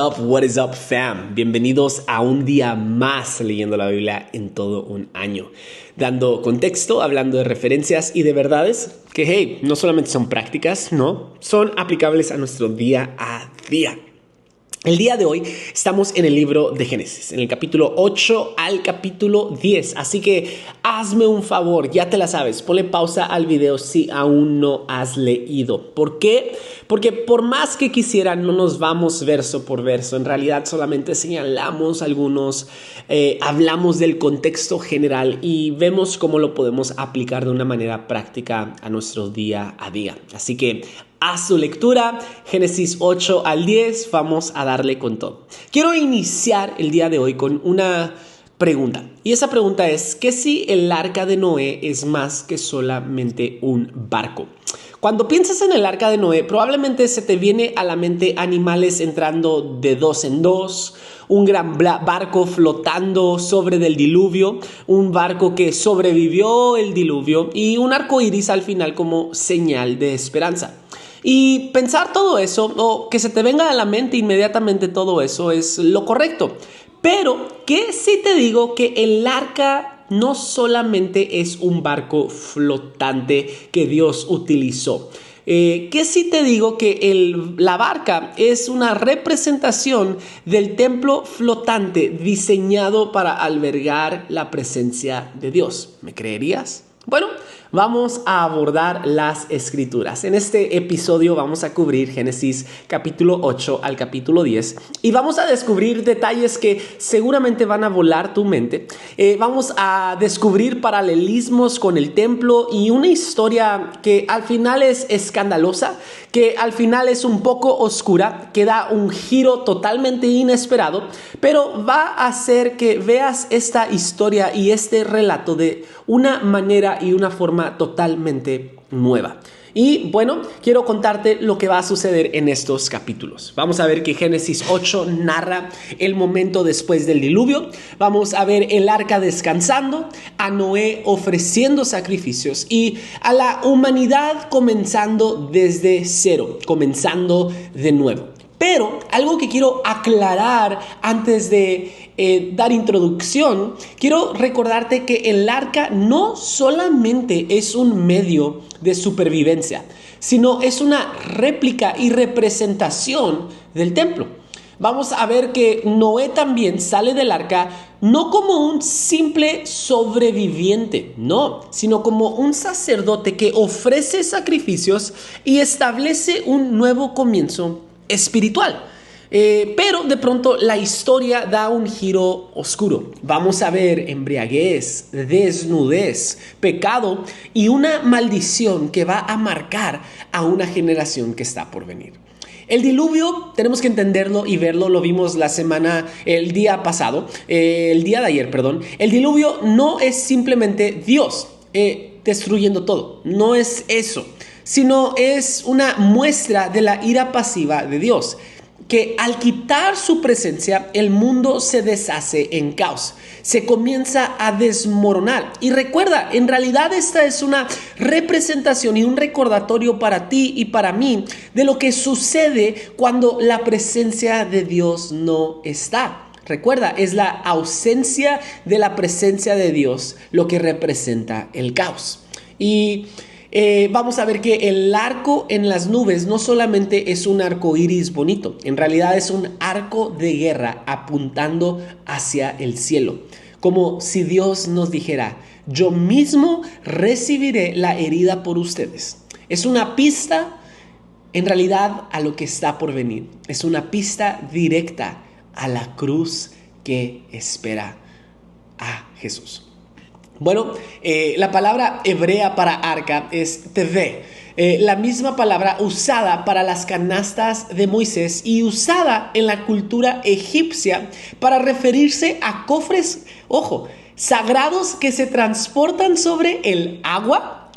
What is up, fam? Bienvenidos a un día más leyendo la Biblia en todo un año, dando contexto, hablando de referencias y de verdades que, hey, no solamente son prácticas, no, son aplicables a nuestro día a día. El día de hoy estamos en el libro de Génesis, en el capítulo 8 al capítulo 10, así que hazme un favor, ya te la sabes, ponle pausa al video si aún no has leído. ¿Por qué? Porque por más que quisiera, no nos vamos verso por verso, en realidad solamente señalamos algunos, hablamos del contexto general y vemos cómo lo podemos aplicar de una manera práctica a nuestro día a día. Así que haz su lectura, Génesis 8 al 10, vamos a darle con todo. Quiero iniciar el día de hoy con una pregunta. Y esa pregunta es, ¿qué si el arca de Noé es más que solamente un barco? Cuando piensas en el arca de Noé, probablemente se te viene a la mente animales entrando de dos en dos, un gran barco flotando sobre del diluvio, un barco que sobrevivió el diluvio y un arco iris al final como señal de esperanza. Y pensar todo eso, o que se te venga a la mente inmediatamente todo eso, es lo correcto. Pero, ¿qué si te digo que el arca no solamente es un barco flotante que Dios utilizó? ¿Qué si te digo que la barca es una representación del templo flotante diseñado para albergar la presencia de Dios? ¿Me creerías? Bueno, vamos a abordar las escrituras. En este episodio vamos a cubrir Génesis capítulo 8 al capítulo 10 y vamos a descubrir detalles que seguramente van a volar tu mente. Vamos a descubrir paralelismos con el templo y una historia que al final es escandalosa, que al final es un poco oscura, que da un giro totalmente inesperado, pero va a hacer que veas esta historia y este relato de una manera y una forma totalmente nueva. Y bueno, quiero contarte lo que va a suceder en estos capítulos. Vamos a ver que Génesis 8 narra el momento después del diluvio. Vamos a ver el arca descansando, a Noé ofreciendo sacrificios y a la humanidad comenzando desde cero, comenzando de nuevo. Pero algo que quiero aclarar antes de dar introducción, quiero recordarte que el arca no solamente es un medio de supervivencia, sino es una réplica y representación del templo. Vamos a ver que Noé también sale del arca no como un simple sobreviviente, no, sino como un sacerdote que ofrece sacrificios y establece un nuevo comienzo espiritual. Pero de pronto la historia da un giro oscuro. Vamos a ver embriaguez, desnudez, pecado y una maldición que va a marcar a una generación que está por venir. El diluvio, tenemos que entenderlo y verlo, lo vimos el día de ayer. El diluvio no es simplemente Dios destruyendo todo, no es eso, sino es una muestra de la ira pasiva de Dios, que al quitar su presencia, el mundo se deshace en caos, se comienza a desmoronar. Y recuerda, en realidad esta es una representación y un recordatorio para ti y para mí de lo que sucede cuando la presencia de Dios no está. Recuerda, es la ausencia de la presencia de Dios lo que representa el caos. Y vamos a ver que el arco en las nubes no solamente es un arco iris bonito, en realidad es un arco de guerra apuntando hacia el cielo, como si Dios nos dijera: yo mismo recibiré la herida por ustedes. Es una pista en realidad a lo que está por venir, es una pista directa a la cruz que espera a Jesús. Bueno, la palabra hebrea para arca es teveh, la misma palabra usada para las canastas de Moisés y usada en la cultura egipcia para referirse a cofres, sagrados que se transportan sobre el agua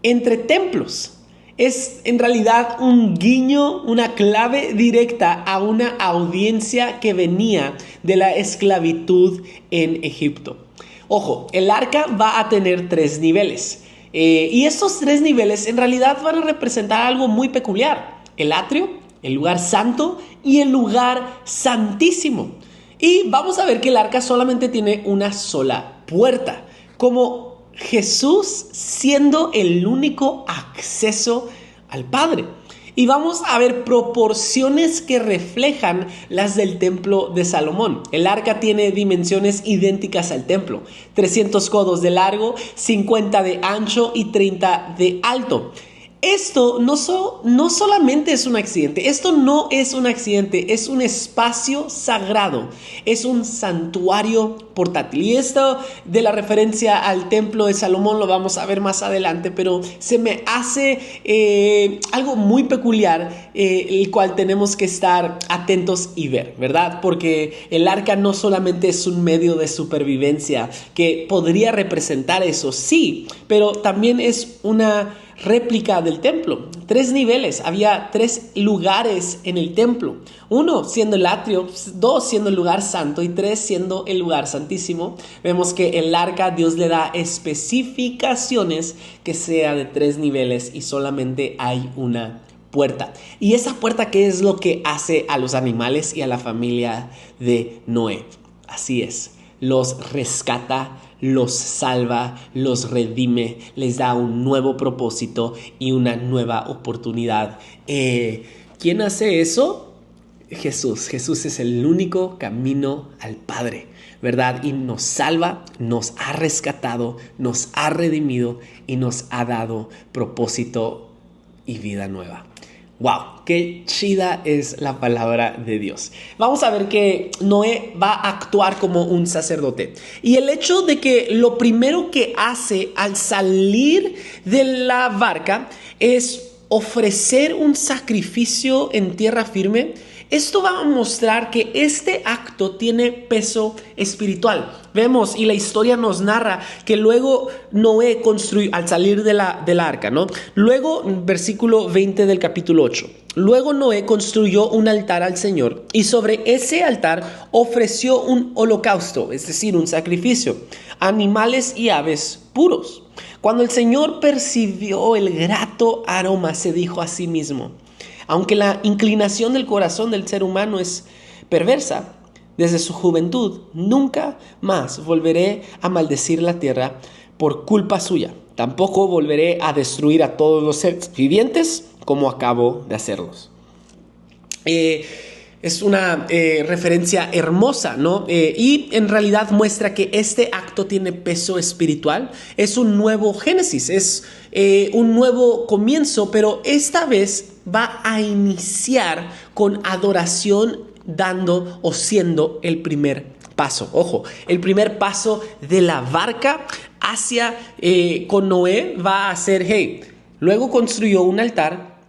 entre templos. Es en realidad un guiño, una clave directa a una audiencia que venía de la esclavitud en Egipto. El arca va a tener 3 niveles. Y estos 3 niveles en realidad van a representar algo muy peculiar: el atrio, el lugar santo y el lugar santísimo. Y vamos a ver que el arca solamente tiene una sola puerta, como Jesús siendo el único acceso al Padre. Y vamos a ver proporciones que reflejan las del templo de Salomón. El arca tiene dimensiones idénticas al templo: 300 codos de largo, 50 de ancho y 30 de alto. Esto no solamente es un accidente, esto no es un accidente, es un espacio sagrado, es un santuario portátil. Y esto de la referencia al templo de Salomón lo vamos a ver más adelante, pero se me hace algo muy peculiar, el cual tenemos que estar atentos y ver, ¿verdad? Porque el arca no solamente es un medio de supervivencia que podría representar eso, sí, pero también es una réplica del templo. 3 niveles, había 3 lugares en el templo: 1 siendo el atrio, 2 siendo el lugar santo y 3 siendo el lugar santísimo. Vemos que el arca Dios le da especificaciones que sea de 3 niveles y solamente hay una puerta. Y esa puerta, ¿qué es lo que hace a los animales y a la familia de Noé? Así es, los rescata, los salva, los redime, les da un nuevo propósito y una nueva oportunidad. ¿Quién hace eso? Jesús. Jesús es el único camino al Padre, ¿verdad? Y nos salva, nos ha rescatado, nos ha redimido y nos ha dado propósito y vida nueva. ¡Wow! ¡Qué chida es la palabra de Dios! Vamos a ver que Noé va a actuar como un sacerdote. Y el hecho de que lo primero que hace al salir de la barca es ofrecer un sacrificio en tierra firme, esto va a mostrar que este acto tiene peso espiritual. Vemos, y la historia nos narra, que luego Noé construyó, al salir de la arca, ¿no? Luego, versículo 20 del capítulo 8. Luego Noé construyó un altar al Señor y sobre ese altar ofreció un holocausto, es decir, un sacrificio, animales y aves puros. Cuando el Señor percibió el grato aroma, se dijo a sí mismo: aunque la inclinación del corazón del ser humano es perversa, desde su juventud nunca más volveré a maldecir la tierra por culpa suya. Tampoco volveré a destruir a todos los seres vivientes como acabo de hacerlos. Es una referencia hermosa, ¿no? Y en realidad muestra que este acto tiene peso espiritual. Es un nuevo Génesis, es un nuevo comienzo, pero esta vez va a iniciar con adoración, dando o siendo el primer paso. Ojo, el primer paso de la barca hacia con Noé va a ser, luego construyó un altar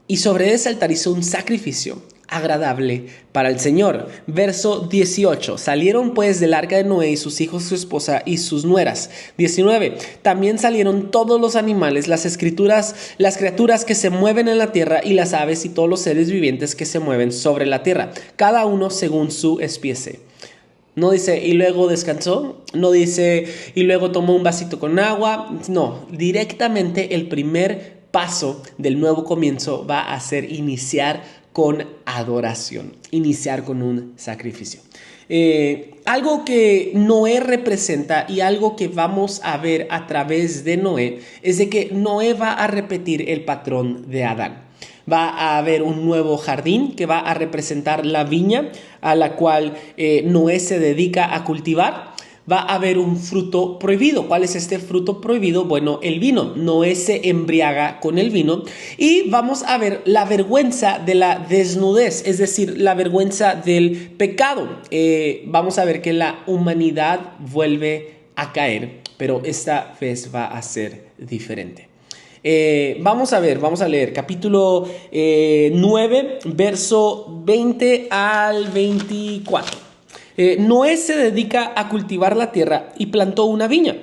y sobre ese altar hizo un sacrificio agradable para el Señor. Verso 18. Salieron pues del arca de Noé y sus hijos, su esposa y sus nueras. 19. También salieron todos los animales, las criaturas que se mueven en la tierra y las aves y todos los seres vivientes que se mueven sobre la tierra, cada uno según su especie. No dice, y luego descansó. No dice, y luego tomó un vasito con agua. No, directamente el primer paso del nuevo comienzo va a ser iniciar con adoración, iniciar con un sacrificio. Algo que Noé representa y algo que vamos a ver a través de Noé es de que Noé va a repetir el patrón de Adán. Va a haber un nuevo jardín que va a representar la viña a la cual Noé se dedica a cultivar. Va a haber un fruto prohibido. ¿Cuál es este fruto prohibido? Bueno, el vino. Noé se embriaga con el vino. Y vamos a ver la vergüenza de la desnudez, es decir, la vergüenza del pecado. Vamos a ver que la humanidad vuelve a caer, pero esta vez va a ser diferente. Vamos a leer capítulo 9, verso 20 al 24. Noé se dedica a cultivar la tierra y plantó una viña.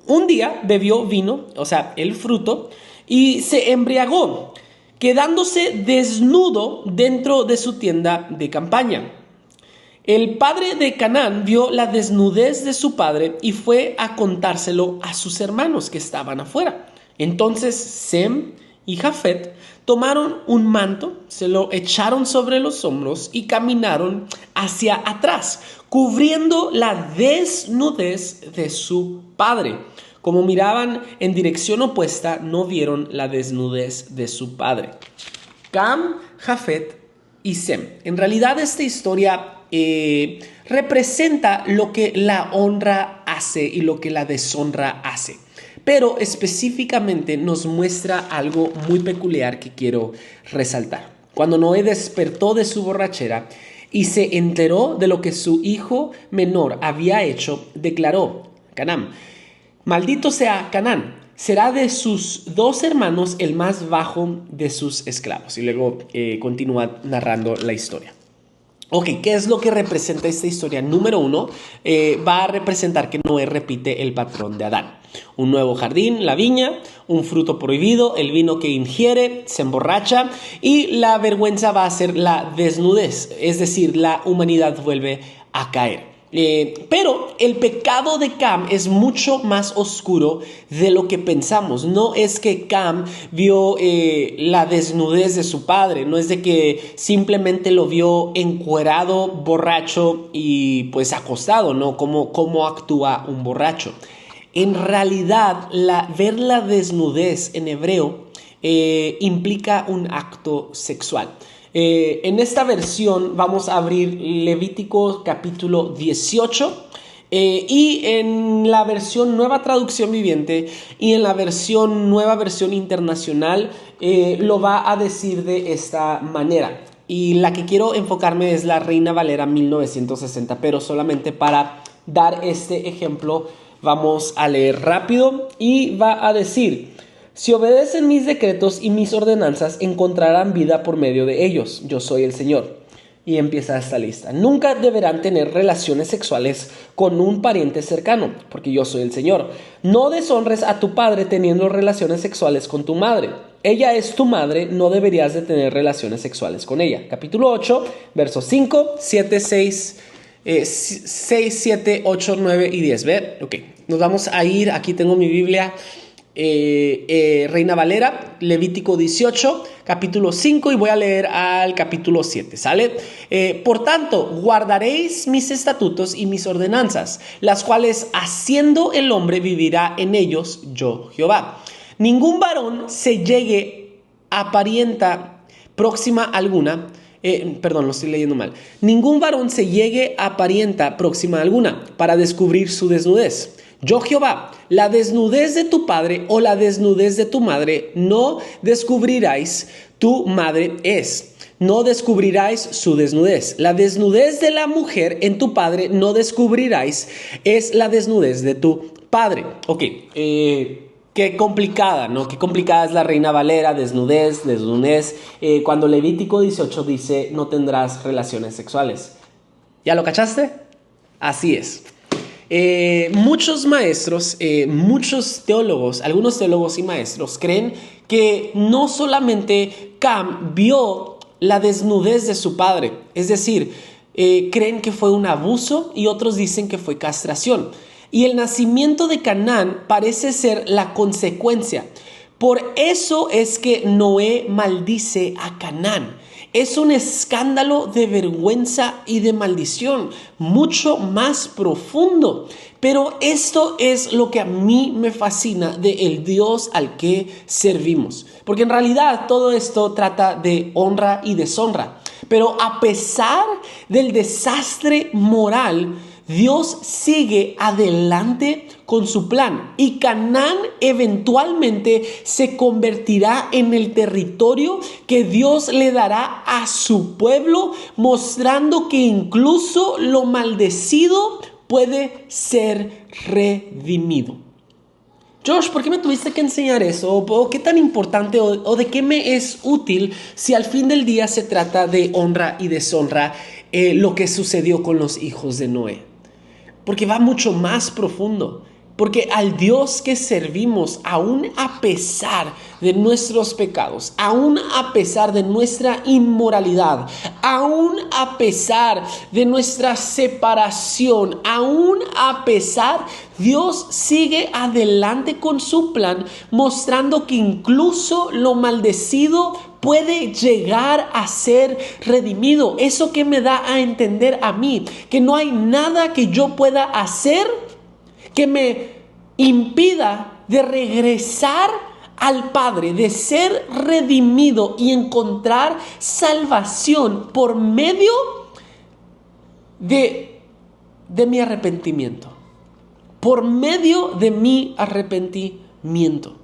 Un día bebió vino, o sea, el fruto, y se embriagó, quedándose desnudo dentro de su tienda de campaña. El padre de Canaán vio la desnudez de su padre y fue a contárselo a sus hermanos que estaban afuera. Entonces Sem y Jafet tomaron un manto, se lo echaron sobre los hombros y caminaron hacia atrás, cubriendo la desnudez de su padre. Como miraban en dirección opuesta, no vieron la desnudez de su padre. Cam, Jafet y Sem. En realidad esta historia representa lo que la honra hace y lo que la deshonra hace. Pero específicamente nos muestra algo muy peculiar que quiero resaltar. Cuando Noé despertó de su borrachera y se enteró de lo que su hijo menor había hecho, declaró, Canaán, maldito sea Canaán, será de sus 2 hermanos el más bajo de sus esclavos. Y luego continúa narrando la historia. Ok, ¿qué es lo que representa esta historia? Número 1, va a representar que Noé repite el patrón de Adán. Un nuevo jardín, la viña, un fruto prohibido, el vino que ingiere, se emborracha y la vergüenza va a ser la desnudez, es decir, la humanidad vuelve a caer. Pero el pecado de Cam es mucho más oscuro de lo que pensamos. No es que Cam vio la desnudez de su padre, no es de que simplemente lo vio encuerado, borracho y pues acostado, ¿no? Como actúa un borracho. En realidad, ver la desnudez en hebreo implica un acto sexual. En esta versión vamos a abrir Levítico capítulo 18 y en la versión Nueva Traducción Viviente y en la nueva versión internacional lo va a decir de esta manera. Y la que quiero enfocarme es la Reina Valera 1960, pero solamente para dar este ejemplo vamos a leer rápido y va a decir: si obedecen mis decretos y mis ordenanzas, encontrarán vida por medio de ellos. Yo soy el Señor. Y empieza esta lista. Nunca deberán tener relaciones sexuales con un pariente cercano, porque yo soy el Señor. No deshonres a tu padre teniendo relaciones sexuales con tu madre. Ella es tu madre, no deberías de tener relaciones sexuales con ella. Capítulo 8, versos 5, 7, 6, 7, 8, 9 y 10. ¿Ve? Ok, nos vamos a ir. Aquí tengo mi Biblia. Reina Valera, Levítico 18, capítulo 5 y voy a leer al capítulo 7, ¿sale? Por tanto, guardaréis mis estatutos y mis ordenanzas, las cuales haciendo el hombre vivirá en ellos, yo Jehová. Ningún varón se llegue a parienta próxima alguna. Perdón, lo estoy leyendo mal. Ningún varón se llegue a parienta próxima alguna para descubrir su desnudez. Yo Jehová, la desnudez de tu padre o la desnudez de tu madre no descubriráis, tu madre es. No descubriráis su desnudez. La desnudez de la mujer en tu padre no descubriráis, es la desnudez de tu padre. Ok, qué complicada, ¿no? Qué complicada es la Reina Valera, desnudez. Cuando Levítico 18 dice no tendrás relaciones sexuales. ¿Ya lo cachaste? Así es. Muchos maestros, muchos teólogos, algunos teólogos y maestros creen que no solamente Cam vio la desnudez de su padre, es decir, creen que fue un abuso y otros dicen que fue castración. Y el nacimiento de Canaán parece ser la consecuencia. Por eso es que Noé maldice a Canaán. Es un escándalo de vergüenza y de maldición, mucho más profundo. Pero esto es lo que a mí me fascina del Dios al que servimos. Porque en realidad todo esto trata de honra y deshonra. Pero a pesar del desastre moral, Dios sigue adelante con su plan y Canaán eventualmente se convertirá en el territorio que Dios le dará a su pueblo, mostrando que incluso lo maldecido puede ser redimido. Josh, ¿por qué me tuviste que enseñar eso? ¿O qué tan importante o de qué me es útil si al fin del día se trata de honra y deshonra lo que sucedió con los hijos de Noé? Porque va mucho más profundo. Porque al Dios que servimos, aún a pesar de nuestros pecados, aún a pesar de nuestra inmoralidad, aún a pesar de nuestra separación, aún a pesar, Dios sigue adelante con su plan, mostrando que incluso lo maldecido puede llegar a ser redimido. Eso que me da a entender a mí, que no hay nada que yo pueda hacer que me impida de regresar al Padre, de ser redimido y encontrar salvación por medio de mi arrepentimiento. Por medio de mi arrepentimiento.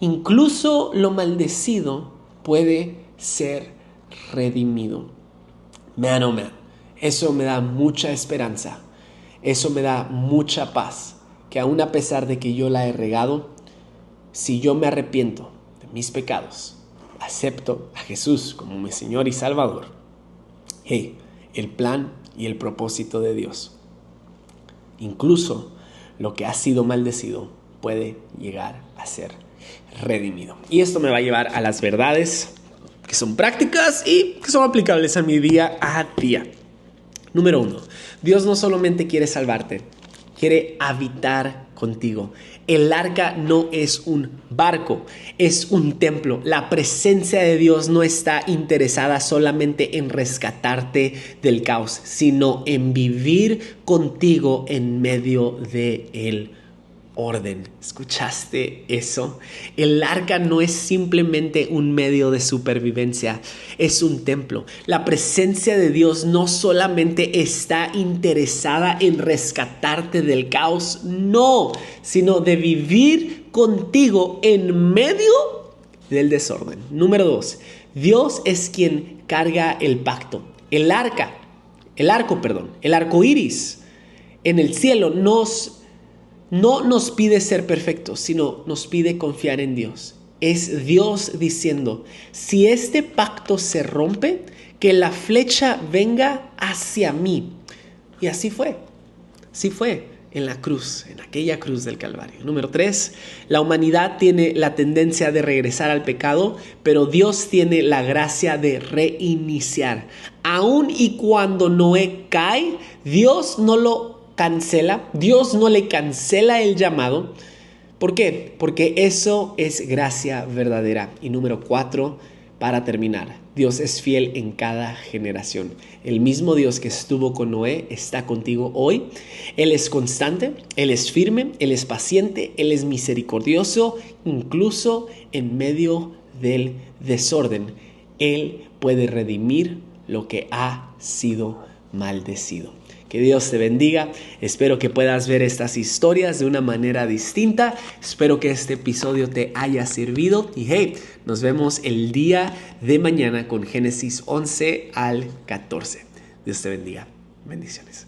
Incluso lo maldecido puede ser redimido. Man, oh man, eso me da mucha esperanza. Eso me da mucha paz. Que aún a pesar de que yo la he regado, si yo me arrepiento de mis pecados, acepto a Jesús como mi Señor y Salvador, hey, el plan y el propósito de Dios, incluso lo que ha sido maldecido, puede llegar a ser redimido. Y esto me va a llevar a las verdades que son prácticas y que son aplicables a mi día a día. Número 1, Dios no solamente quiere salvarte, quiere habitar contigo. El arca no es un barco, es un templo. La presencia de Dios no está interesada solamente en rescatarte del caos, sino en vivir contigo en medio de él. Orden. ¿Escuchaste eso? El arca no es simplemente un medio de supervivencia, es un templo. La presencia de Dios no solamente está interesada en rescatarte del caos, no, sino de vivir contigo en medio del desorden. Número 2, Dios es quien carga el pacto. El arco iris en el cielo no nos pide ser perfectos, sino nos pide confiar en Dios. Es Dios diciendo, si este pacto se rompe, que la flecha venga hacia mí. Y así fue en la cruz, en aquella cruz del Calvario. Número 3, la humanidad tiene la tendencia de regresar al pecado, pero Dios tiene la gracia de reiniciar. Aun y cuando Noé cae, Dios no lo cancela, Dios no le cancela el llamado. ¿Por qué? Porque eso es gracia verdadera. Y número 4, para terminar, Dios es fiel en cada generación. El mismo Dios que estuvo con Noé está contigo hoy. Él es constante, Él es firme, Él es paciente, Él es misericordioso, incluso en medio del desorden. Él puede redimir lo que ha sido maldecido. Que Dios te bendiga. Espero que puedas ver estas historias de una manera distinta. Espero que este episodio te haya servido. Y hey, nos vemos el día de mañana con Génesis 11 al 14. Dios te bendiga. Bendiciones.